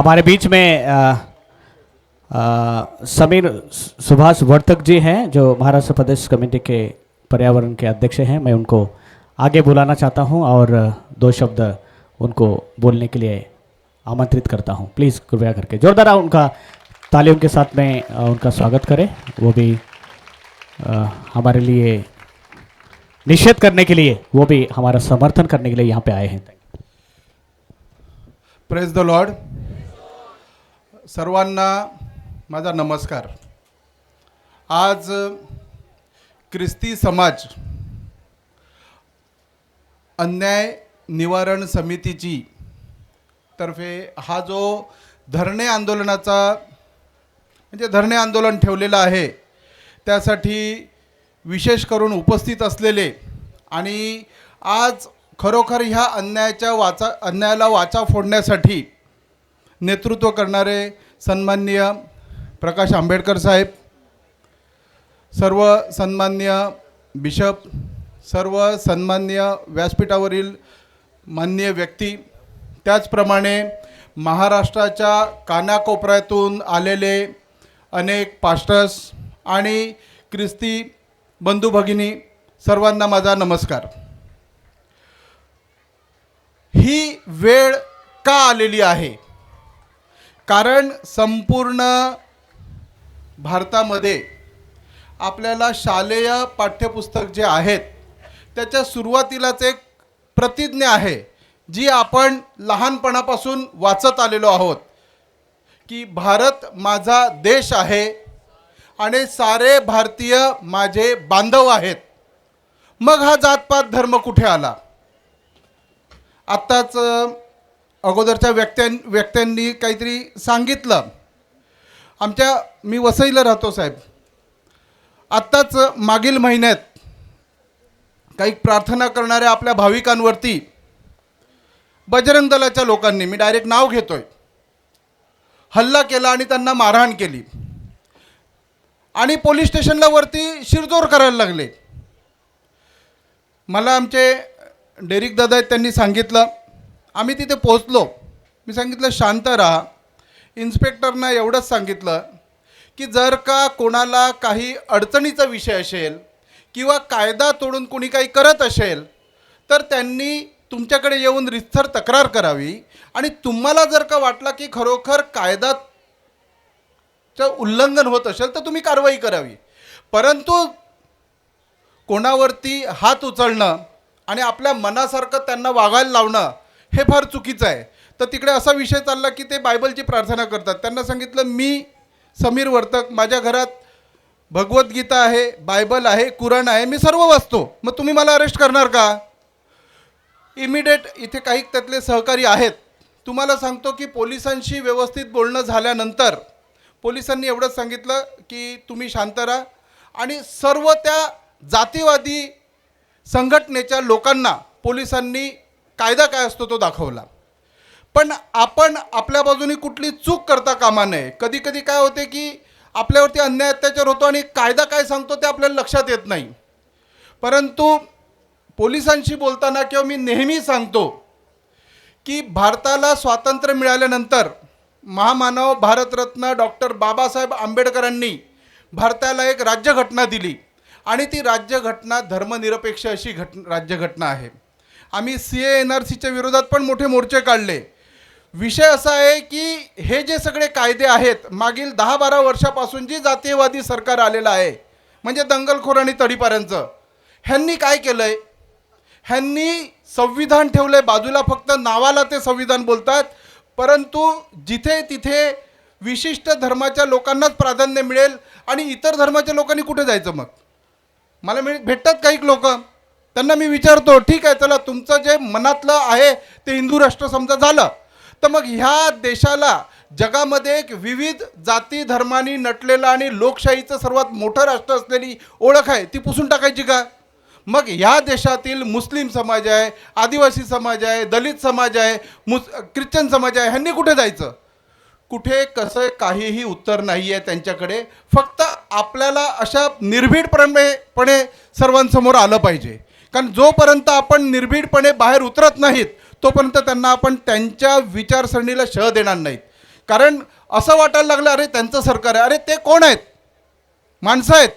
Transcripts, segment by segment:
हमारे बीच में समीर सुभाष वर्तक जी हैं जो महाराष्ट्र प्रदेश कमेटी के पर्यावरण के अध्यक्ष हैं। मैं उनको आगे बुलाना चाहता हूं और दो शब्द उनको बोलने के लिए आमंत्रित करता हूं। प्लीज़ कृपया करके जोरदार उनका तालियों के साथ में उनका स्वागत करें। वो भी हमारे लिए निषेध करने के लिए, वो भी हमारा समर्थन करने के लिए यहाँ पे आए हैं। Praise the Lord. सर्वांना माझा नमस्कार। आज ख्रिस्ती समाज अन्याय निवारण समितीची तर्फे हा जो धरणे आंदोलनाचा म्हणजे धरणे आंदोलन ठेवलेलं आहे, त्यासाठी विशेष करून उपस्थित असलेले आणि आज खरोखर ह्या अन्यायाला वाचा फोडण्यासाठी नेतृत्व करणारे सन्माननीय प्रकाश आंबेडकर साहेब, सर्व सन्माननीय बिशप, सर्व सन्माननीय व्यासपीठावरील माननीय व्यक्ती, त्याचप्रमाणे महाराष्ट्राच्या कानाकोपऱ्यातून आलेले अनेक पास्टर्स आणि ख्रिस्ती बंधू भगिनी, सर्वांना माझा नमस्कार। ही वेळ का आलेली आहे? कारण संपूर्ण भारतामध्ये आपल्याला शालेय पाठ्यपुस्तक जे आहेत त्याच्या सुरुवातीलाच एक प्रतिज्ञा आहे जी आपण लहानपणापासून वाचत आलेलो आहोत की भारत माझा देश आहे आणि सारे भारतीय माझे बांधव आहेत। मग हा जातपात धर्म कुठे आला? आत्ताच अगोदरच्या व्यक्त्यांनी काहीतरी सांगितलं। मी वसईला राहतो साहेब। आत्ताच मागील महिन्यात काही प्रार्थना करणाऱ्या आपल्या भाविकांवरती बजरंग दलाच्या लोकांनी, मी डायरेक्ट नाव घेतोय, हल्ला केला आणि त्यांना मारहाण केली आणि पोलीस स्टेशनला वरती शिरजोर करायला लागले। मला आमचे डेरिक दादा आहेत, त्यांनी सांगितलं, आम्ही तिथे पोहोचलो। मी सांगितलं शांत राहा। इन्स्पेक्टरना एवढंच सांगितलं की जर का कोणाला काही अडचणीचा विषय असेल किंवा कायदा तोडून कोणी काही करत असेल तर त्यांनी तुमच्याकडे येऊन रितसर तक्रार करावी आणि तुम्हाला जर का वाटला की खरोखर कायदाचं उल्लंघन होत असेल तर तुम्ही कारवाई करावी। परंतु कोणावरती हात उचलणं आणि आपल्या मनासारखं त्यांना वागायला लावणं हे फार चुकीचं आहे। तर तिकडे असा विषय चालला की ते बायबलची प्रार्थना करतात। त्यांना सांगितलं, मी समीर वर्तक, माझ्या घरात भगवद्गीता आहे, बायबल आहे, कुराण आहे, मी सर्व वाचतो, मग तुम्ही मला अरेस्ट करणार का? इमिडिएट इथे काही त्यातले सहकारी आहेत, तुम्हाला सांगतो की पोलिसांशी व्यवस्थित बोलणं झाल्यानंतर पोलिसांनी एवढंच सांगितलं की तुम्ही शांत राहा आणि सर्व त्या जातीवादी संघटनेच्या लोकांना पोलिसांनी कायदा काय असतो तो दाखवला। पण आपण आपल्या बाजूने कुठली चूक करता कामा नये। कधी कधी काय होते की आपल्यावरती अन्याय अत्याचार होतो आणि कायदा काय सांगतो ते आपल्याला लक्षात येत नाही। परंतु पोलिसांशी बोलताना किंवा मी नेहमी सांगतो की भारताला स्वातंत्र्य मिळाल्यानंतर महामानव भारतरत्न डॉक्टर बाबासाहेब आंबेडकरांनी भारताला एक राज्यघटना दिली आणि ती राज्यघटना धर्मनिरपेक्ष अशी राज्यघटना आहे। आम्ही CA-NRCच्या विरोधात पण मोठे मोर्चे काढले। विषय असा आहे की हे जे सगळे कायदे आहेत, मागील 10-12 वर्षापासून जी जातीयवादी सरकार आलेलं आहे, म्हणजे दंगलखोर आणि तडीपाऱ्यांचं, ह्यांनी काय केलं आहे? ह्यांनी संविधान ठेवलं आहे बाजूला, फक्त नावाला ते संविधान बोलतात, परंतु जिथे तिथे विशिष्ट धर्माच्या लोकांनाच प्राधान्य मिळेल आणि इतर धर्माच्या लोकांनी कुठे जायचं? मग मला भेटतात काही लोक, त्यांना मी विचारतो, ठीक आहे चला तुमचं जे मनातलं आहे ते हिंदू राष्ट्र समजा झालं, तर मग ह्या देशाला जगामध्ये एक विविध जाती धर्मांनी नटलेलं आणि लोकशाहीचं सर्वात मोठं राष्ट्र असलेली ओळख आहे, ती पुसून टाकायची का? मग ह्या देशातील मुस्लिम समाज आहे, आदिवासी समाज आहे, दलित समाज आहे, ख्रिश्चन समाज आहे, ह्यांनी कुठे जायचं? कुठे कसं काहीही उत्तर नाही आहे त्यांच्याकडे। फक्त आपल्याला अशा निर्भीडपणे सर्वांसमोर आलं पाहिजे, कारण जोपर्यंत आपण निर्भीडपणे बाहेर उतरत नाहीत तोपर्यंत त्यांना आपण त्यांच्या विचारसरणीला शह देणार नाहीत। कारण असं वाटायला लागलं अरे त्यांचं सरकार आहे. अरे ते कोण आहेत? माणसं आहेत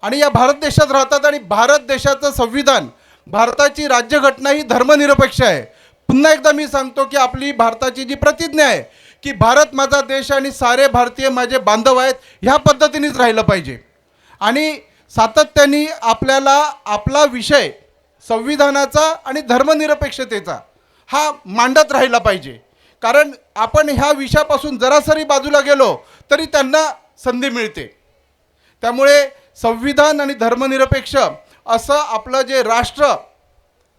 आणि या भारत देशात राहतात आणि भारत देशाचं संविधान, भारताची राज्यघटना ही धर्मनिरपेक्ष आहे. पुन्हा एकदा मी सांगतो की आपली भारताची जी प्रतिज्ञा आहे की भारत माझा देश आणि सारे भारतीय माझे बांधव आहेत, ह्या पद्धतीनेच राहिलं पाहिजे. आणि सातत्याने आपल्याला आपला विषय संविधानाचा आणि धर्मनिरपेक्षतेचा हा मांडत राहिला पाहिजे. कारण आपण ह्या विषयापासून जरासरी बाजूला गेलो तरी त्यांना संधी मिळते. त्यामुळे संविधान आणि धर्मनिरपेक्ष असं आपलं जे राष्ट्र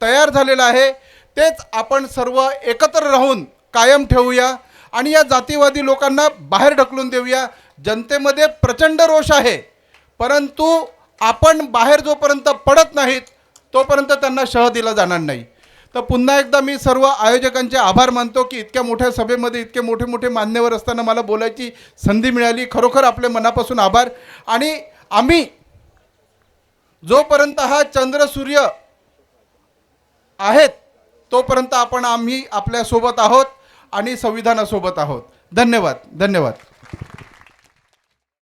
तयार झालेलं आहे तेच आपण सर्व एकत्र राहून कायम ठेवूया आणि या जातीवादी लोकांना बाहेर ढकलून देऊया. जनतेमध्ये प्रचंड रोष आहे, परंतु आपण बाहेर जोपर्यंत पडत नाहीत तोपर्यंत त्यांना शह दिला जाणार नाही. तर पुन्हा एकदा मी सर्व आयोजकांचे आभार मानतो की इतक्या मोठ्या सभेमध्ये इतके मोठे मोठे मान्यवर असताना मला बोलायची संधी मिळाली. खरोखर आपले मनापासून आभार. आणि आम्ही जोपर्यंत हा चंद्र सूर्य आहेत तोपर्यंत आम्ही आपल्यासोबत आहोत आणि संविधानासोबत आहोत. धन्यवाद. धन्यवाद.